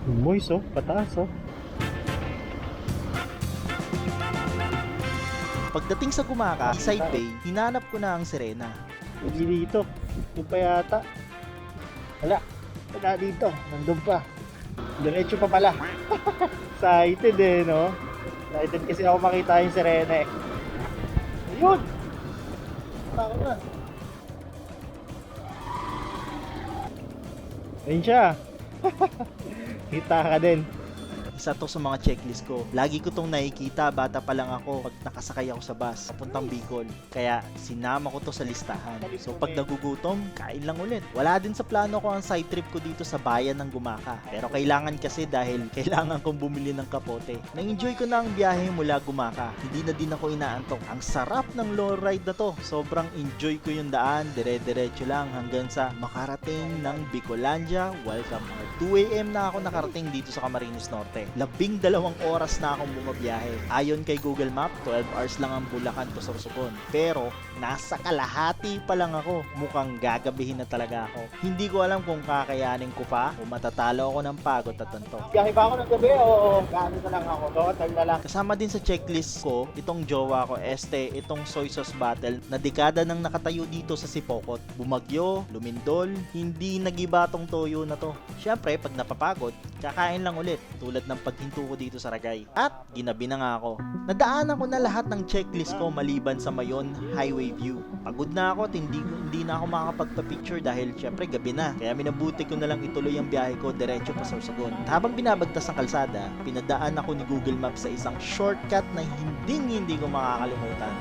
Moist oh, pataas oh. Pagdating sa Gumaka, side bay, hinanap ko na ang Serena. Hindi dito. Doon pa yata. Wala. Wala dito. Nandun pa. Diretso pa pala. Excited eh, no? Excited kasi ako makita yung Serena eh. Ayun! Takot na. Ayun siya. Kita ka din. Isa to sa mga checklist ko. Lagi ko tong nakikita, bata pa lang ako pag nakasakay ako sa bus papuntang Bicol. Kaya sinama ko to sa listahan. So pag nagugutom, kain lang ulit. Wala din sa plano ko ang side trip ko dito sa bayan ng Gumaka. Pero kailangan kasi dahil kailangan kong bumili ng kapote. Na-enjoy ko na ang biyahe mula Gumaka. Hindi na din ako inaantok. Ang sarap ng low ride na to. Sobrang enjoy ko yung daan. Dire-diretso lang hanggang sa makarating ng Bicolandia. Welcome. 2 AM na ako nakarating dito sa Camarines Norte. 12 oras na akong bumabiyahe. Ayon kay Google Map, 12 hours lang ang Bulacan to Sorsogon. Pero nasa kalahati pa lang ako. Mukhang gagabihin na talaga ako. Hindi ko alam kung kakayanin ko pa o matatalo ako ng pagod at antok. Biyahe ba ako ng gabi o gaano na lang ako? Total na lang. Kasama din sa checklist ko, itong jowa ko, itong soy sauce battle na dekada nang nakatayo dito sa Sipokot. Bumagyo, lumindol, hindi nagiba tong toyo na to. Syempre, pag napapagod, kakain lang ulit tulad ng paghinto ko dito sa Ragay. At ginabi na nga ako. Nadaanan ko na lahat ng checklist ko maliban sa Mayon Highway View. Pagod na ako at hindi na ako makakapagpa-picture dahil syempre gabi na. Kaya minabuti ko na lang ituloy ang biyahe ko diretso pa Sorsogon. At habang binabagtas ang kalsada, pinadaan ako ni Google Maps sa isang shortcut na hindi ko makakalimutan.